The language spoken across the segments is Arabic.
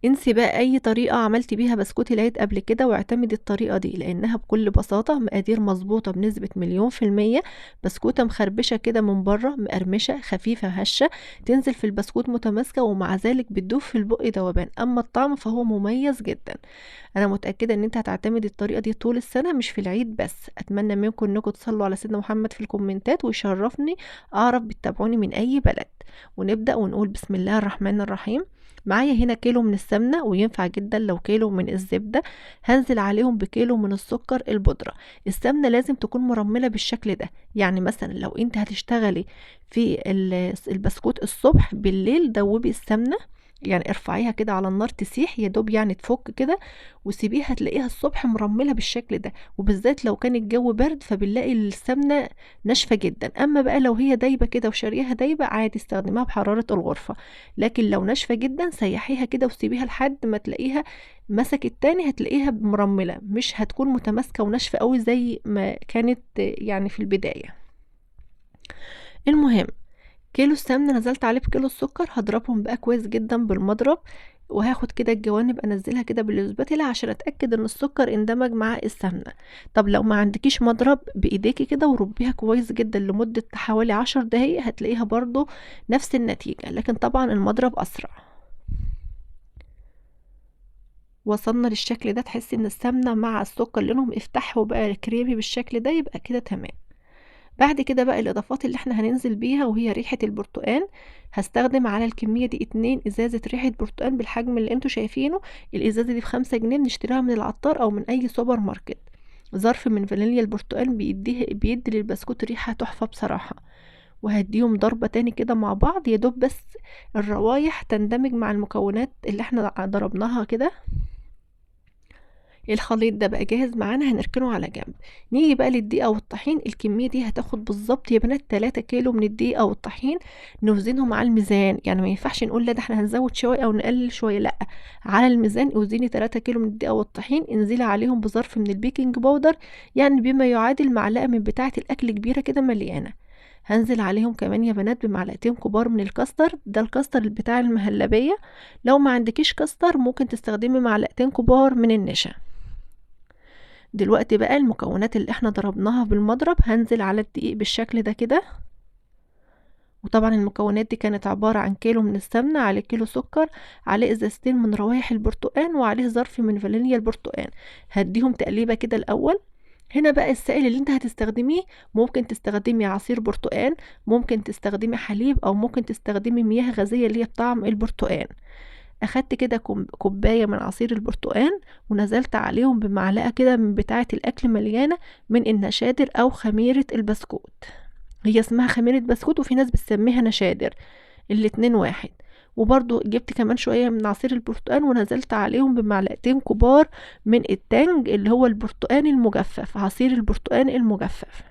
انسي بقى اي طريقة عملتي بيها بسكوت العيد قبل كده واعتمدي الطريقة دي، لانها بكل بساطة مقادير مظبوطة بنسبة 1000000%. بسكوتة مخربشة كده من بره، مقرمشة خفيفة هشة، تنزل في البسكوت متماسكة ومع ذلك بتدوب في البق ذوبان. اما الطعم فهو مميز جدا. انا متأكدة ان انت هتعتمدي الطريقة دي طول السنة مش في العيد بس. اتمنى منكم انكم تصلوا على سيدنا محمد في الكومنتات، ويشرفني اعرف بتتابعوني من اي بلد. ونبدأ ونقول بسم الله الرحمن الرحيم. معايا هنا كيلو من السمنة، وينفع جدا لو كيلو من الزبدة. هنزل عليهم بكيلو من السكر البودرة. السمنة لازم تكون مرملة بالشكل ده. يعني مثلا لو انت هتشتغلي في البسكوت الصبح، بالليل دوبي السمنة، يعني ارفعيها كده على النار تسيح يا دوب، يعني تفك كده، وسيبيها تلاقيها الصبح مرملة بالشكل ده. وبالذات لو كان الجو برد فبنلاقي السمنة ناشفة جدا. اما بقى لو هي دايبة كده وشاريها دايبة، عادي استخدمها بحرارة الغرفة. لكن لو ناشفة جدا سيحيها كده وسيبيها لحد ما تلاقيها مسكت تاني، هتلاقيها مرملة، مش هتكون متماسكة وناشفة قوي زي ما كانت يعني في البداية. المهم، كيلو السمنة نزلت عليه بكيلو السكر، هضربهم بقى كويس جدا بالمضرب. وهاخد كده الجوانب انزلها كده بالاسباتيلا عشان اتاكد ان السكر اندمج مع السمنه. طب لو ما عندكيش مضرب، بايديكي كده وربيها كويس جدا لمده حوالي 10 دقايق، هتلاقيها برضو نفس النتيجه، لكن طبعا المضرب اسرع. وصلنا للشكل ده، تحسي ان السمنه مع السكر لونهم افتحوا بقى كريمي بالشكل ده، يبقى كده تمام. بعد كده بقى الاضافات اللي احنا هننزل بيها، وهي ريحة البرتقال. هستخدم على الكمية دي 2 ازازة ريحة برتقال بالحجم اللي انتوا شايفينه. الازازة دي ب5 جنيه، بنشتريها من العطار او من اي سوبر ماركت. ظرف من فانيليا البرتقال بيدي للبسكوت ريحة تحفة بصراحة. وهديهم ضربة تاني كده مع بعض، يا دوب بس الروايح تندمج مع المكونات اللي احنا ضربناها كده. الخليط ده بقى جاهز معانا، هنركنه على جنب. نيجي بقى للدقيقة والطحين. الكمية دي هتاخد بالظبط يا بنات 3 كيلو من الدقيقة والطحين. نوزنهم على الميزان، يعني ما ينفعش نقول لا ده احنا هنزود شوية او نقلل شوية، لا. على الميزان اوزني 3 كيلو من الدقيقة والطحين، انزلي عليهم بظرف من البيكنج باودر، يعني بما يعادل معلقة من بتاعة الاكل كبيرة كده مليانة. هنزل عليهم كمان يا بنات بمعلقتين كبار من الكاستر، ده الكاستر بتاع المهلبية. لو ما عندكيش كاستر ممكن تستخدمي معلقتين كبار من النشا. دلوقتي بقى المكونات اللي احنا ضربناها بالمضرب هنزل على الدقيق بالشكل ده كده. وطبعا المكونات دي كانت عبارة عن كيلو من السمنة، عليه كيلو سكر، عليه ازازتين من روايح البرتقال، وعليه ظرف من فانيليا البرتقال. هديهم تقليبة كده الاول. هنا بقى السائل اللي انت هتستخدميه، ممكن تستخدمي عصير برتقال، ممكن تستخدمي حليب، او ممكن تستخدمي مياه غازية اللي هي بطعم البرتقال. اخدت كده كوباية من عصير البرتقال، ونزلت عليهم بمعلقة كده من بتاعة الاكل مليانة من النشادر او خميرة البسكوت. هي اسمها خميرة بسكوت وفي ناس بتسميها نشادر، الاتنين واحد. وبرضو جبت كمان شوية من عصير البرتقال، ونزلت عليهم بمعلقتين كبار من التانج اللي هو البرتقال المجفف، عصير البرتقال المجفف.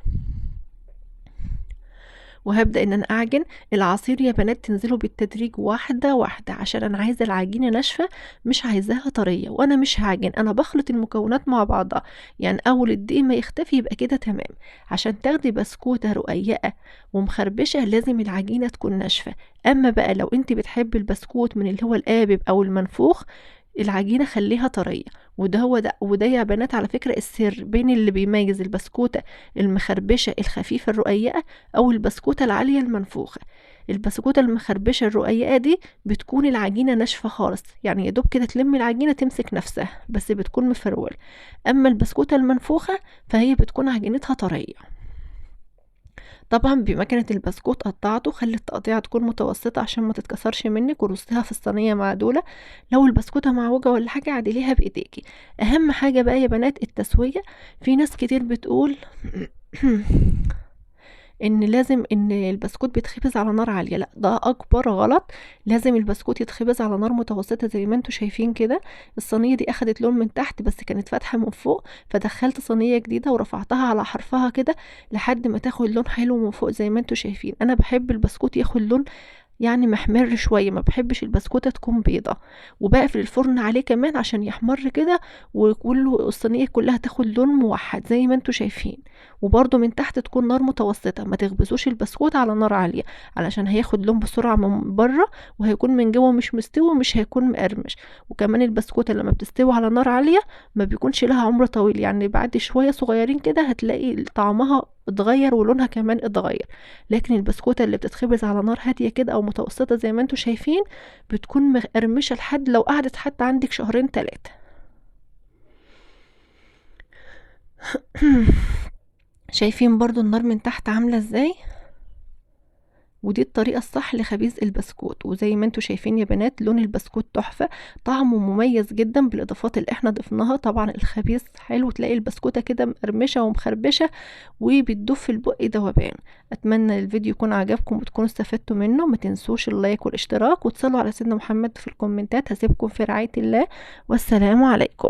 وهبدأ ان انا اعجن العصير يا بنات. تنزلوا بالتدريج واحدة واحدة، عشان انا عايزة العجينة ناشفة، مش عايزاها طرية. وانا مش هعجن، انا بخلط المكونات مع بعضها. يعني اول الدقيق ما يختفي يبقى كده تمام. عشان تاخدي بسكوتة رقيقة ومخربشة لازم العجينة تكون ناشفة. اما بقى لو انت بتحبي البسكوت من اللي هو القابب او المنفوخ، العجينة خليها طرية. وده يا بنات على فكرة السر بين اللي بيميز البسكوتة المخربشة الخفيفة الرقيقة او البسكوتة العالية المنفوخة. البسكوتة المخربشة الرقيقة دي بتكون العجينة ناشفة خالص، يعني يا دوب كده تلم العجينة تمسك نفسها بس بتكون مفرول. اما البسكوتة المنفوخة فهي بتكون عجينتها طرية. طبعا بمكنة البسكوت قطعته، خلي التقطيعة تكون متوسطة عشان ما تتكسرش منك، ورصيها في الصينية معدولة. لو البسكوتة معوجة ولا حاجة عدليها بايديكي. اهم حاجة بقى يا بنات التسوية. في ناس كتير بتقول ان لازم ان البسكوت بيتخبز على نار عالية، لا ده اكبر غلط. لازم البسكوت يتخبز على نار متوسطة زي ما انتوا شايفين كده. الصينية دي اخدت لون من تحت بس كانت فاتحة من فوق، فدخلت صينية جديدة ورفعتها على حرفها كده لحد ما تاخد لون حلو من فوق زي ما انتوا شايفين. انا بحب البسكوت ياخد لون يعني محمر شويه، ما بحبش البسكوته تكون بيضه. وبقفل الفرن عليه كمان عشان يحمر كده، وكله الصينيه كلها تاخد لون موحد زي ما انتوا شايفين. وبرده من تحت تكون نار متوسطه، ما تخبزوش البسكوت على نار عاليه علشان هياخد لون بسرعه من بره، وهيكون من جوه مش مستوي ومش هيكون مقرمش. وكمان البسكوته لما بتستوي على نار عاليه ما بيكونش لها عمر طويل، يعني بعد شويه صغيرين كده هتلاقي طعمها اتغير ولونها كمان اتغير. لكن البسكوته اللي بتتخبز على نار هاديه كده او متوسطه زي ما انتوا شايفين بتكون مقرمشه لحد لو قعدت حتى عندك شهرين 3. شايفين برضو النار من تحت عامله ازاي؟ ودي الطريقة الصح لخبيز البسكوت. وزي ما انتوا شايفين يا بنات لون البسكوت تحفة، طعمه مميز جدا بالاضافات اللي احنا ضفناها. طبعا الخبيز حلو، تلاقي البسكوتة كده مقرمشة ومخربشة وبتدوب في البق ذوبان. اتمنى الفيديو يكون عجبكم وتكونوا استفدتوا منه. ما تنسوش اللايك والاشتراك وتصلوا على سيدنا محمد في الكومنتات. هسيبكم في رعاية الله، والسلام عليكم.